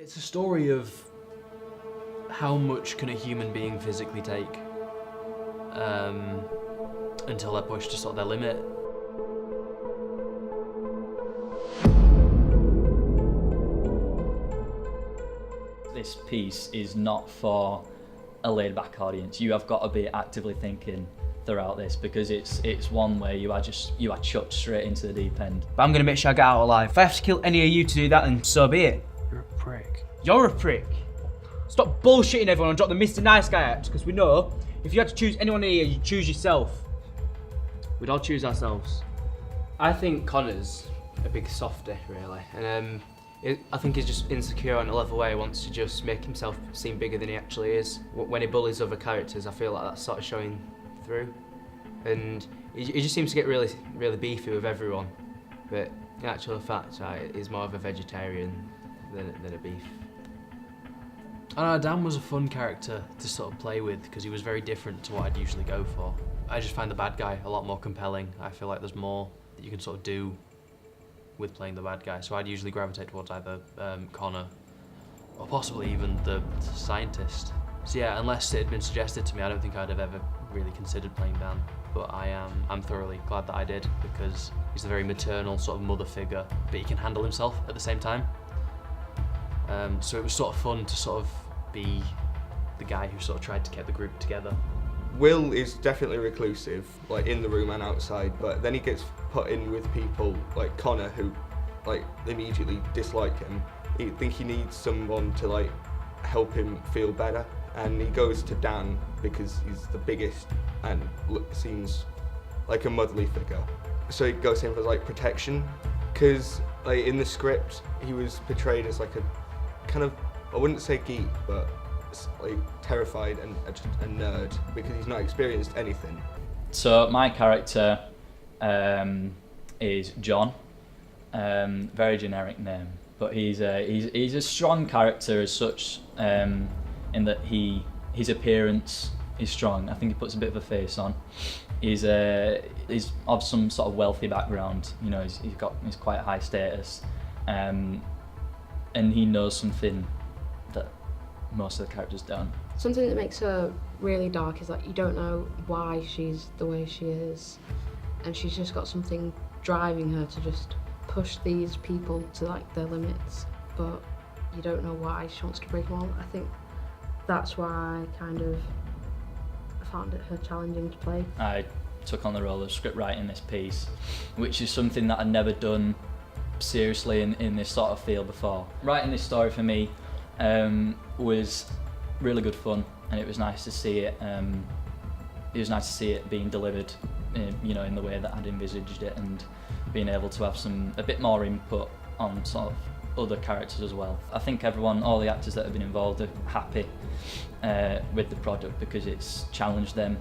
It's a story of how much can a human being physically take until they're pushed to sort of their limit. This piece is not for a laid-back audience. You have got to be actively thinking throughout this, because it's one where you are chucked straight into the deep end. But I'm gonna make sure I get out alive. If I have to kill any of you to do that, then so be it. You're a prick. You're a prick. Stop bullshitting everyone and drop the Mr. Nice Guy act, because we know if you had to choose anyone here, you'd choose yourself. We'd all choose ourselves. I think Connor's a big softy, really, and I think he's just insecure in a level way. He wants to just make himself seem bigger than he actually is. When he bullies other characters, I feel like that's sort of showing through, and he just seems to get really, really beefy with everyone. But in actual fact, he's more of a vegetarian than a beef. I don't know, Dan was a fun character to sort of play with because he was very different to what I'd usually go for. I just find the bad guy a lot more compelling. I feel like there's more that you can sort of do with playing the bad guy. So I'd usually gravitate towards either Connor or possibly even the scientist. So yeah, unless it had been suggested to me, I don't think I'd have ever really considered playing Dan. But I'm thoroughly glad that I did, because he's a very maternal sort of mother figure, but he can handle himself at the same time. So it was sort of fun to sort of be the guy who sort of tried to get the group together. Will is definitely reclusive, like in the room and outside, but then he gets put in with people like Connor, who like immediately dislike him. I think he needs someone to like help him feel better, and he goes to Dan because he's the biggest and seems like a motherly figure. So he goes in for like protection, because like in the script he was portrayed as like a kind of, I wouldn't say geek, but like terrified and just a nerd because he's not experienced anything. So my character is John. Very generic name, but he's a strong character as such, in that his appearance is strong. I think he puts a bit of a face on. He's of some sort of wealthy background. You know, he's quite high status, and he knows something that most of the characters don't. Something that makes her really dark is that you don't know why she's the way she is, and she's just got something driving her to just push these people to like their limits, but you don't know why she wants to break them all. I think that's why I kind of found her challenging to play. I took on the role of script writing this piece, which is something that I'd never done seriously in this sort of field before. Writing this story for me was really good fun, and it was nice to see it. It was nice to see it being delivered, in the way that I'd envisaged it, and being able to have a bit more input on sort of other characters as well. I think all the actors that have been involved are happy with the product, because it's challenged them.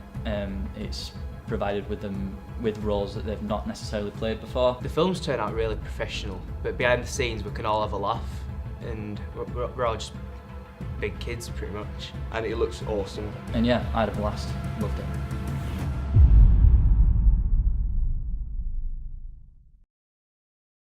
It's provided them with roles that they've not necessarily played before. The films turn out really professional, but behind the scenes we can all have a laugh, and we're all just big kids pretty much. And it looks awesome. And yeah, I had a blast, loved it.